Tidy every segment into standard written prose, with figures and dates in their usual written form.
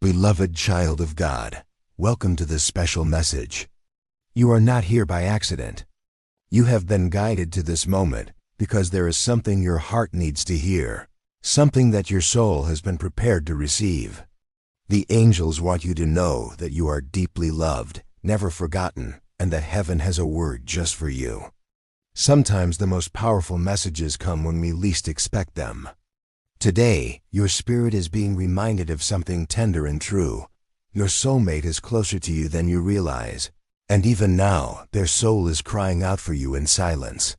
Beloved child of God, welcome to this special message. You are not here by accident. You have been guided to this moment because there is something your heart needs to hear, something that your soul has been prepared to receive. The angels want you to know that you are deeply loved, never forgotten, and that heaven has a word just for you. Sometimes the most powerful messages come when we least expect them. Today, your spirit is being reminded of something tender and true. Your soulmate is closer to you than you realize, and even now, their soul is crying out for you in silence.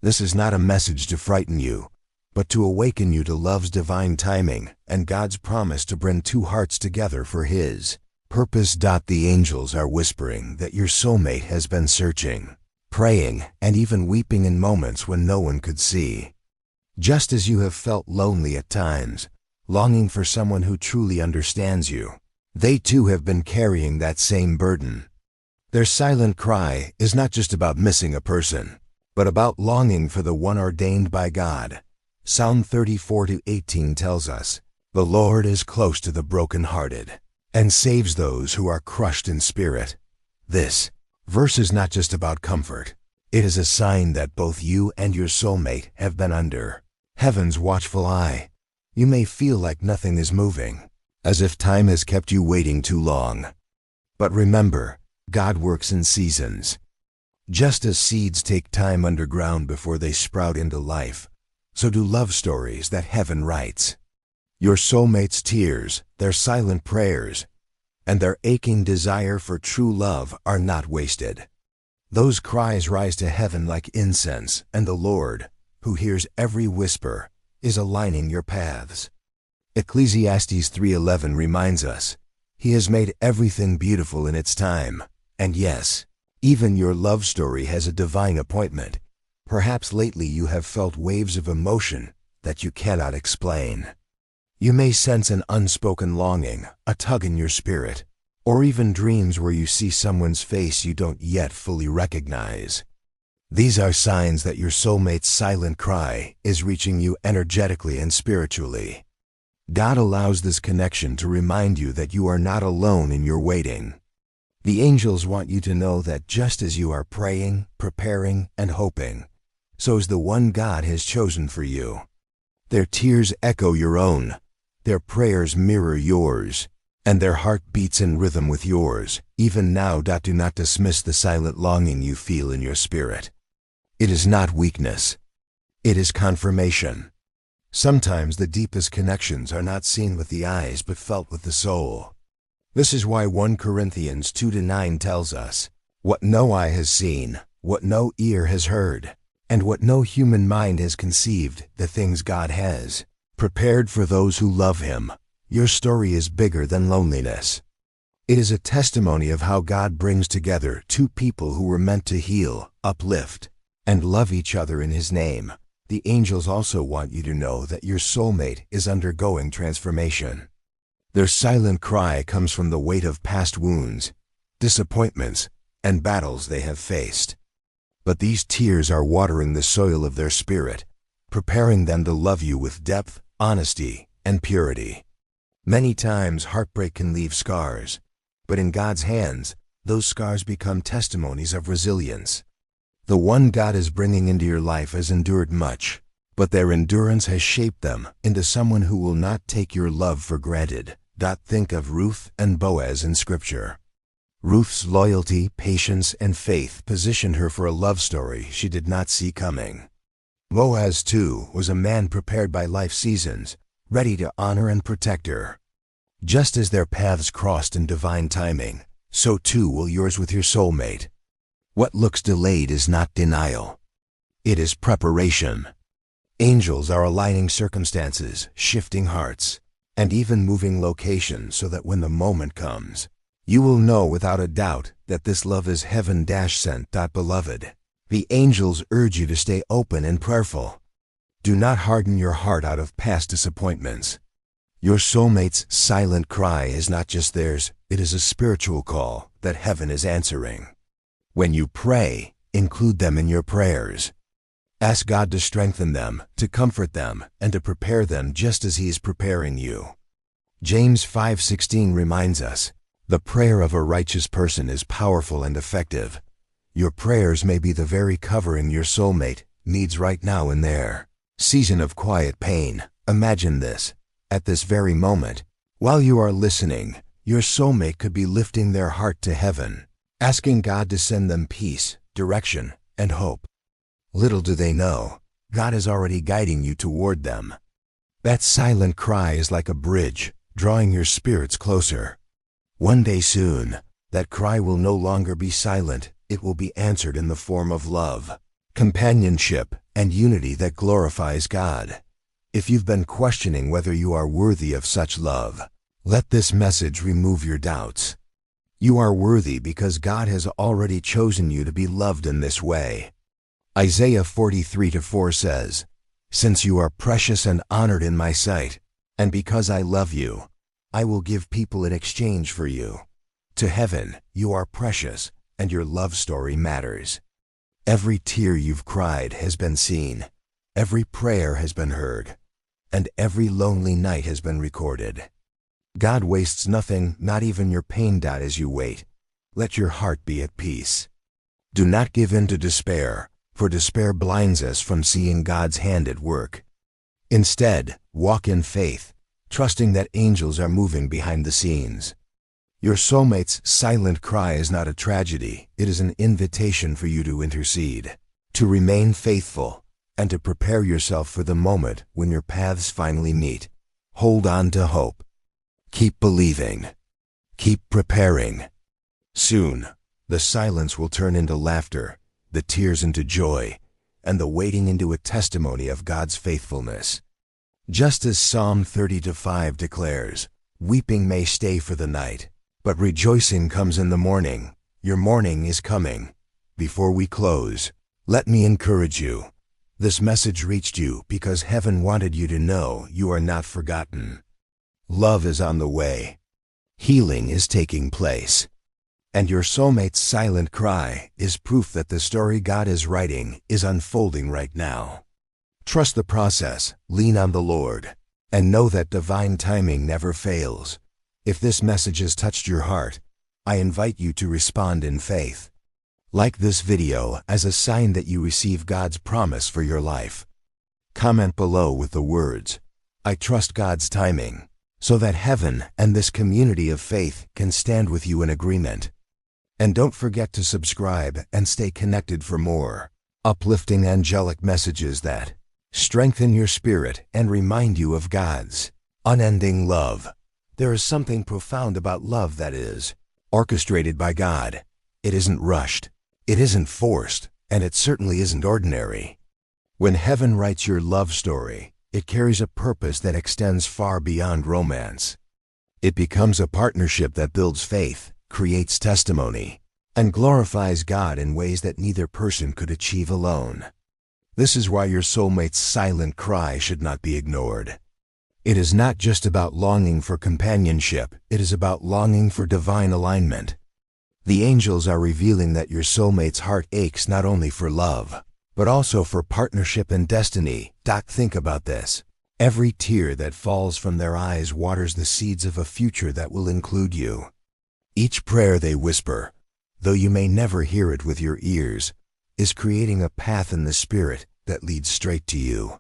This is not a message to frighten you, but to awaken you to love's divine timing and God's promise to bring two hearts together for His purpose. The angels are whispering that your soulmate has been searching, praying, and even weeping in moments when no one could see. Just as you have felt lonely at times, longing for someone who truly understands you, they too have been carrying that same burden. Their silent cry is not just about missing a person, but about longing for the one ordained by God. Psalm 34:18 tells us, "The Lord is close to the brokenhearted, and saves those who are crushed in spirit." This verse is not just about comfort. It is a sign that both you and your soulmate have been under heaven's watchful eye. You may feel like nothing is moving, as if time has kept you waiting too long. But remember, God works in seasons. Just as seeds take time underground before they sprout into life, so do love stories that heaven writes. Your soulmate's tears, their silent prayers, and their aching desire for true love are not wasted. Those cries rise to heaven like incense, and the Lord, who hears every whisper, is aligning your paths. Ecclesiastes 3:11 reminds us, He has made everything beautiful in its time, and yes, even your love story has a divine appointment. Perhaps lately you have felt waves of emotion that you cannot explain. You may sense an unspoken longing, a tug in your spirit, or even dreams where you see someone's face you don't yet fully recognize. These are signs that your soulmate's silent cry is reaching you energetically and spiritually. God allows this connection to remind you that you are not alone in your waiting. The angels want you to know that just as you are praying, preparing, and hoping, so is the one God has chosen for you. Their tears echo your own, their prayers mirror yours, and their heart beats in rhythm with yours, even now. Do not dismiss the silent longing you feel in your spirit. It is not weakness. It is confirmation. Sometimes the deepest connections are not seen with the eyes but felt with the soul. This is why 1 Corinthians 2:9 tells us, "What no eye has seen, what no ear has heard, and what no human mind has conceived, the things God has prepared for those who love Him." Your story is bigger than loneliness. It is a testimony of how God brings together two people who were meant to heal, uplift, and love each other in His name. The angels also want you to know that your soulmate is undergoing transformation. Their silent cry comes from the weight of past wounds, disappointments, and battles they have faced. But these tears are watering the soil of their spirit, preparing them to love you with depth, honesty, and purity. Many times heartbreak can leave scars, but in God's hands, those scars become testimonies of resilience. The one God is bringing into your life has endured much, but their endurance has shaped them into someone who will not take your love for granted. Think of Ruth and Boaz in Scripture. Ruth's loyalty, patience, and faith positioned her for a love story she did not see coming. Boaz, too, was a man prepared by life seasons, ready to honor and protect her. Just as their paths crossed in divine timing, so too will yours with your soulmate. What looks delayed is not denial. It is preparation. Angels are aligning circumstances, shifting hearts, and even moving locations so that when the moment comes, you will know without a doubt that this love is heaven-sent. Beloved, the angels urge you to stay open and prayerful. Do not harden your heart out of past disappointments. Your soulmate's silent cry is not just theirs, it is a spiritual call that heaven is answering. When you pray, include them in your prayers. Ask God to strengthen them, to comfort them, and to prepare them just as He is preparing you. James 5:16 reminds us, "The prayer of a righteous person is powerful and effective." Your prayers may be the very covering your soulmate needs right now in their season of quiet pain. Imagine this. At this very moment, while you are listening, your soulmate could be lifting their heart to heaven, asking God to send them peace, direction, and hope. Little do they know, God is already guiding you toward them. That silent cry is like a bridge, drawing your spirits closer. One day soon, that cry will no longer be silent. It will be answered in the form of love, companionship, and unity that glorifies God. If you've been questioning whether you are worthy of such love, let this message remove your doubts. You are worthy because God has already chosen you to be loved in this way. Isaiah 43:4 says, "Since you are precious and honored in my sight, and because I love you, I will give people in exchange for you." To heaven, you are precious, and your love story matters. Every tear you've cried has been seen, every prayer has been heard, and every lonely night has been recorded. God wastes nothing, not even your pain. As you wait, let your heart be at peace. Do not give in to despair, for despair blinds us from seeing God's hand at work. Instead, walk in faith, trusting that angels are moving behind the scenes. Your soulmate's silent cry is not a tragedy. It is an invitation for you to intercede, to remain faithful, and to prepare yourself for the moment when your paths finally meet. Hold on to hope. Keep believing. Keep preparing. Soon, the silence will turn into laughter, the tears into joy, and the waiting into a testimony of God's faithfulness. Just as Psalm 30:5 declares, "Weeping may stay for the night, but rejoicing comes in the morning." Your morning is coming. Before we close, let me encourage you. This message reached you because heaven wanted you to know you are not forgotten. Love is on the way. Healing is taking place. And your soulmate's silent cry is proof that the story God is writing is unfolding right now. Trust the process, lean on the Lord, and know that divine timing never fails. If this message has touched your heart, I invite you to respond in faith. Like this video as a sign that you receive God's promise for your life. Comment below with the words, "I trust God's timing," so that heaven and this community of faith can stand with you in agreement. And don't forget to subscribe and stay connected for more uplifting angelic messages that strengthen your spirit and remind you of God's unending love. There is something profound about love that is orchestrated by God. It isn't rushed, it isn't forced, and it certainly isn't ordinary. When heaven writes your love story, it carries a purpose that extends far beyond romance. It becomes a partnership that builds faith, creates testimony, and glorifies God in ways that neither person could achieve alone. This is why your soulmate's silent cry should not be ignored. It is not just about longing for companionship, it is about longing for divine alignment. The angels are revealing that your soulmate's heart aches not only for love, but also for partnership and destiny. Think about this. Every tear that falls from their eyes waters the seeds of a future that will include you. Each prayer they whisper, though you may never hear it with your ears, is creating a path in the spirit that leads straight to you.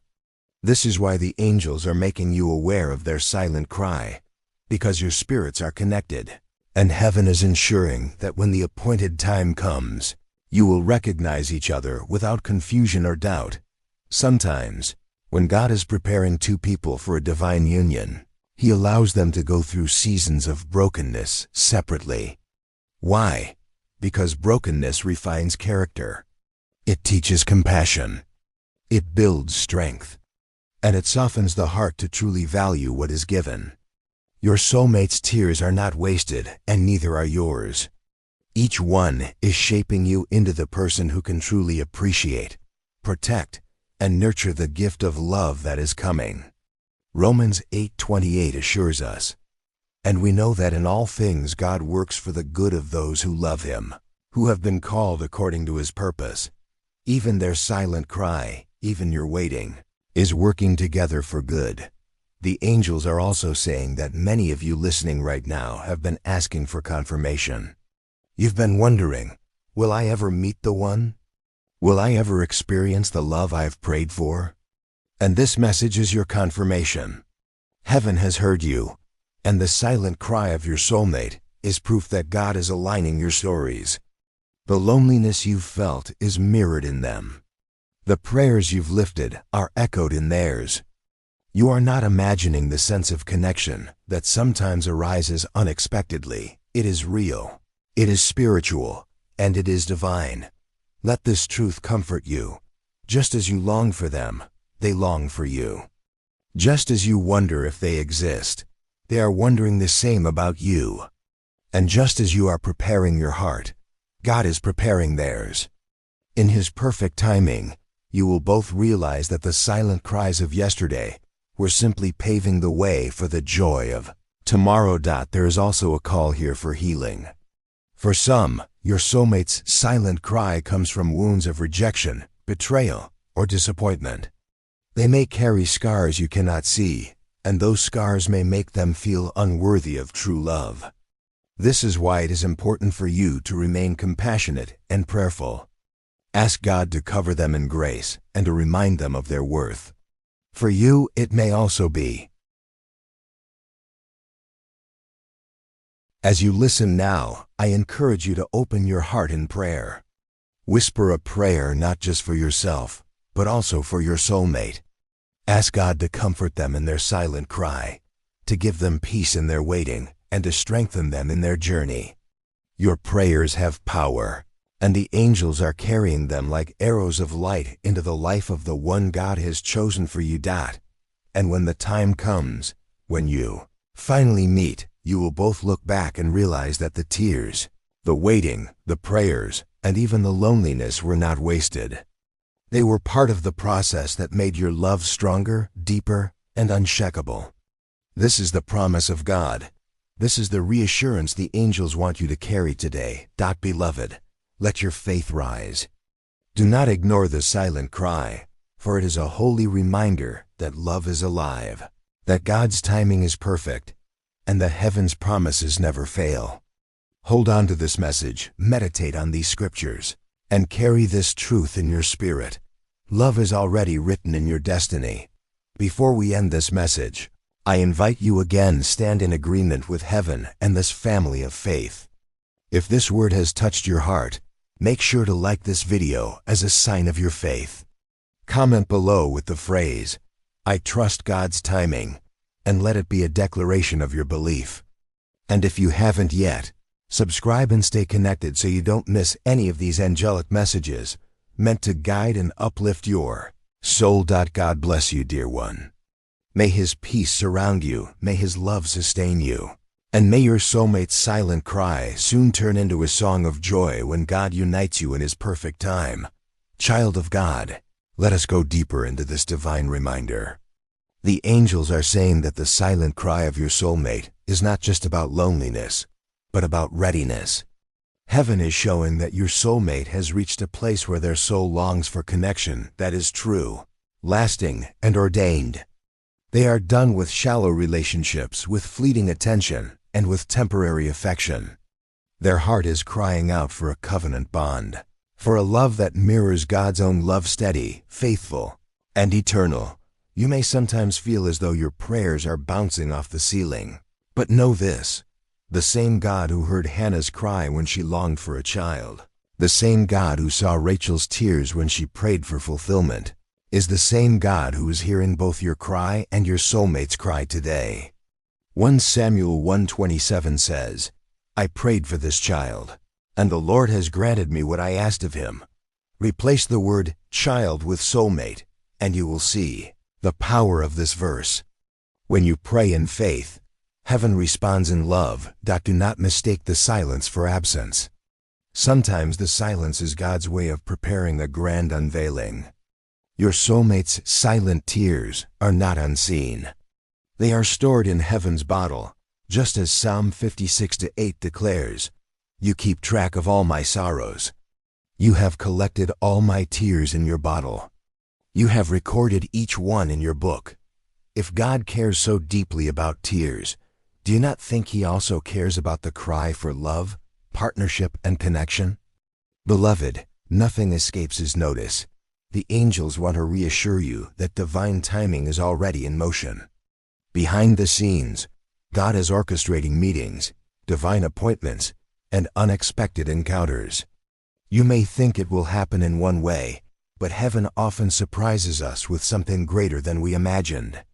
This is why the angels are making you aware of their silent cry, because your spirits are connected, and heaven is ensuring that when the appointed time comes, you will recognize each other without confusion or doubt. Sometimes, when God is preparing two people for a divine union, He allows them to go through seasons of brokenness separately. Why? Because brokenness refines character. It teaches compassion. It builds strength. And it softens the heart to truly value what is given. Your soulmate's tears are not wasted, and neither are yours. Each one is shaping you into the person who can truly appreciate, protect, and nurture the gift of love that is coming. Romans 8:28 assures us, "And we know that in all things God works for the good of those who love Him, who have been called according to His purpose." Even their silent cry, even your waiting, is working together for good. The angels are also saying that many of you listening right now have been asking for confirmation. You've been wondering, will I ever meet the one? Will I ever experience the love I've prayed for? And this message is your confirmation. Heaven has heard you, and the silent cry of your soulmate is proof that God is aligning your stories. The loneliness you've felt is mirrored in them. The prayers you've lifted are echoed in theirs. You are not imagining the sense of connection that sometimes arises unexpectedly. It is real, it is spiritual, and it is divine. Let this truth comfort you. Just as you long for them, they long for you. Just as you wonder if they exist, they are wondering the same about you. And just as you are preparing your heart, God is preparing theirs. In His perfect timing, you will both realize that the silent cries of yesterday were simply paving the way for the joy of tomorrow. There is also a call here for healing. For some, your soulmate's silent cry comes from wounds of rejection, betrayal, or disappointment. They may carry scars you cannot see, and those scars may make them feel unworthy of true love. This is why it is important for you to remain compassionate and prayerful. Ask God to cover them in grace and to remind them of their worth. For you, it may also be. As you listen now, I encourage you to open your heart in prayer. Whisper a prayer not just for yourself, but also for your soulmate. Ask God to comfort them in their silent cry, to give them peace in their waiting, and to strengthen them in their journey. Your prayers have power, and the angels are carrying them like arrows of light into the life of the one God has chosen for you. And when the time comes, when you finally meet, you will both look back and realize that the tears, the waiting, the prayers, and even the loneliness were not wasted. They were part of the process that made your love stronger, deeper, and unshakable. This is the promise of God. This is the reassurance the angels want you to carry today. Beloved, let your faith rise. Do not ignore the silent cry, for it is a holy reminder that love is alive, that God's timing is perfect, and that heaven's promises never fail. Hold on to this message, meditate on these scriptures, and carry this truth in your spirit. Love is already written in your destiny. Before we end this message, I invite you again stand in agreement with heaven and this family of faith. If this word has touched your heart, make sure to like this video as a sign of your faith. Comment below with the phrase, "I trust God's timing," and let it be a declaration of your belief. And if you haven't yet, subscribe and stay connected so you don't miss any of these angelic messages meant to guide and uplift your soul. God bless you, dear one. May His peace surround you, may His love sustain you. And may your soulmate's silent cry soon turn into a song of joy when God unites you in His perfect time. Child of God, let us go deeper into this divine reminder. The angels are saying that the silent cry of your soulmate is not just about loneliness, but about readiness. Heaven is showing that your soulmate has reached a place where their soul longs for connection that is true, lasting, and ordained. They are done with shallow relationships, with fleeting attention, and with temporary affection. Their heart is crying out for a covenant bond, for a love that mirrors God's own love, steady, faithful, and eternal. You may sometimes feel as though your prayers are bouncing off the ceiling, but know this: the same God who heard Hannah's cry when she longed for a child, the same God who saw Rachel's tears when she prayed for fulfillment, is the same God who is hearing both your cry and your soulmate's cry today. 1 Samuel 1:27 says, "I prayed for this child, and the Lord has granted me what I asked of Him." Replace the word child with soulmate, and you will see the power of this verse. When you pray in faith, heaven responds in love. Do not mistake the silence for absence. Sometimes the silence is God's way of preparing a grand unveiling. Your soulmate's silent tears are not unseen. They are stored in heaven's bottle, just as Psalm 56:8 declares, "You keep track of all my sorrows. You have collected all my tears in your bottle. You have recorded each one in your book." If God cares so deeply about tears, do you not think He also cares about the cry for love, partnership, and connection? Beloved, nothing escapes His notice. The angels want to reassure you that divine timing is already in motion. Behind the scenes, God is orchestrating meetings, divine appointments, and unexpected encounters. You may think it will happen in one way, but heaven often surprises us with something greater than we imagined.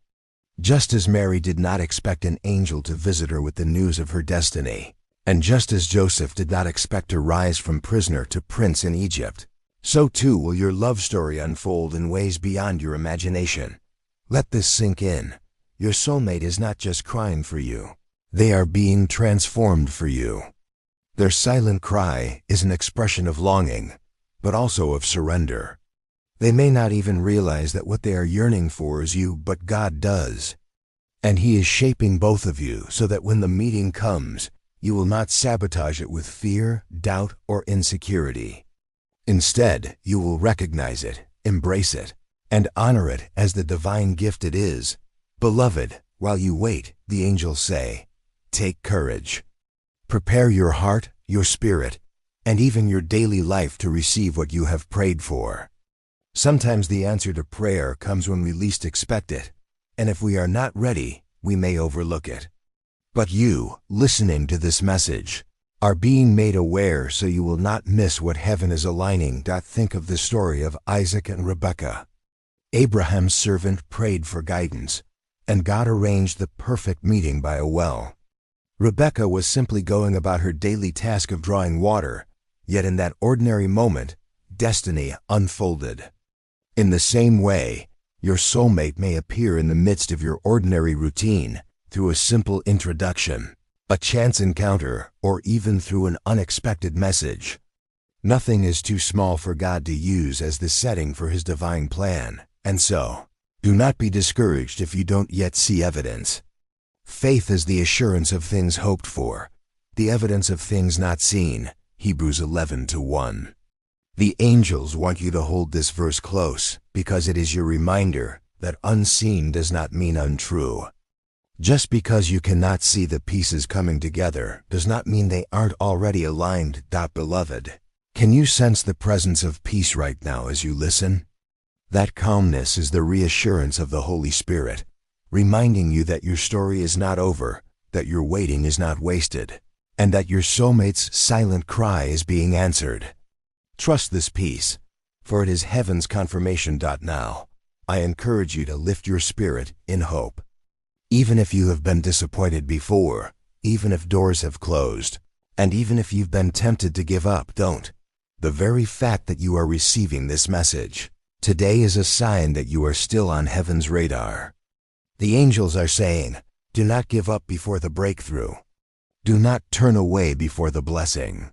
Just as Mary did not expect an angel to visit her with the news of her destiny, and just as Joseph did not expect to rise from prisoner to prince in Egypt, so too will your love story unfold in ways beyond your imagination. Let this sink in. Your soulmate is not just crying for you. They are being transformed for you. Their silent cry is an expression of longing, but also of surrender. They may not even realize that what they are yearning for is you, but God does. And He is shaping both of you so that when the meeting comes, you will not sabotage it with fear, doubt, or insecurity. Instead, you will recognize it, embrace it, and honor it as the divine gift it is. Beloved, while you wait, the angels say, take courage. Prepare your heart, your spirit, and even your daily life to receive what you have prayed for. Sometimes the answer to prayer comes when we least expect it, and if we are not ready, we may overlook it. But you, listening to this message, are being made aware so you will not miss what heaven is aligning. Think of the story of Isaac and Rebekah. Abraham's servant prayed for guidance, and God arranged the perfect meeting by a well. Rebekah was simply going about her daily task of drawing water, yet in that ordinary moment, destiny unfolded. In the same way, your soulmate may appear in the midst of your ordinary routine through a simple introduction, a chance encounter, or even through an unexpected message. Nothing is too small for God to use as the setting for His divine plan, and so, do not be discouraged if you don't yet see evidence. Faith is the assurance of things hoped for, the evidence of things not seen. Hebrews 11:1. The angels want you to hold this verse close because it is your reminder that unseen does not mean untrue. Just because you cannot see the pieces coming together does not mean they aren't already aligned. Beloved, can you sense the presence of peace right now as you listen? That calmness is the reassurance of the Holy Spirit, reminding you that your story is not over, that your waiting is not wasted, and that your soulmate's silent cry is being answered. Trust this peace, for it is heaven's confirmation. Now, I encourage you to lift your spirit in hope. Even if you have been disappointed before, even if doors have closed, and even if you've been tempted to give up, don't. The very fact that you are receiving this message today is a sign that you are still on heaven's radar. The angels are saying, do not give up before the breakthrough. Do not turn away before the blessing.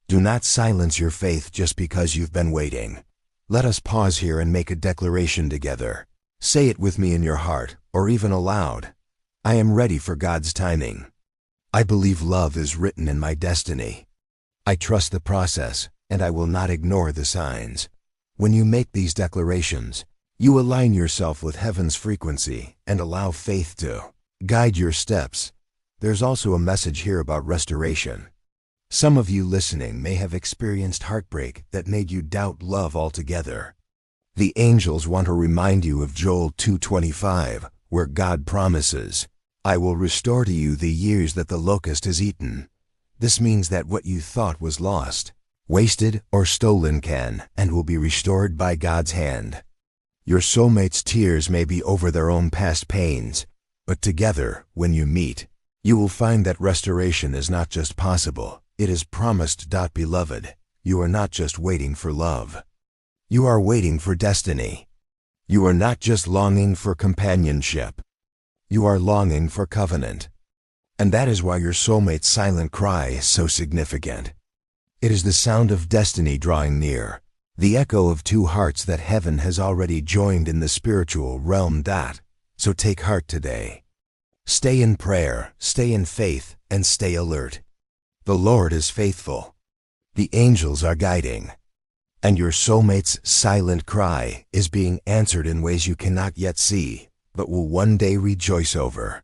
Do not silence your faith just because you've been waiting. Let us pause here and make a declaration together. Say it with me in your heart, or even aloud. I am ready for God's timing. I believe love is written in my destiny. I trust the process, and I will not ignore the signs. When you make these declarations, you align yourself with heaven's frequency and allow faith to guide your steps. There's also a message here about restoration. Some of you listening may have experienced heartbreak that made you doubt love altogether. The angels want to remind you of Joel 2:25, where God promises, I will restore to you the years that the locust has eaten. This means that what you thought was lost, wasted, or stolen can and will be restored by God's hand. Your soulmate's tears may be over their own past pains, but together, when you meet, you will find that restoration is not just possible, it is promised. Beloved, you are not just waiting for love. You are waiting for destiny. You are not just longing for companionship. You are longing for covenant. And that is why your soulmate's silent cry is so significant. It is the sound of destiny drawing near, the echo of two hearts that heaven has already joined in the spiritual realm. So take heart today. Stay in prayer, stay in faith, and stay alert. The Lord is faithful. The angels are guiding. And your soulmate's silent cry is being answered in ways you cannot yet see. but will one day rejoice over.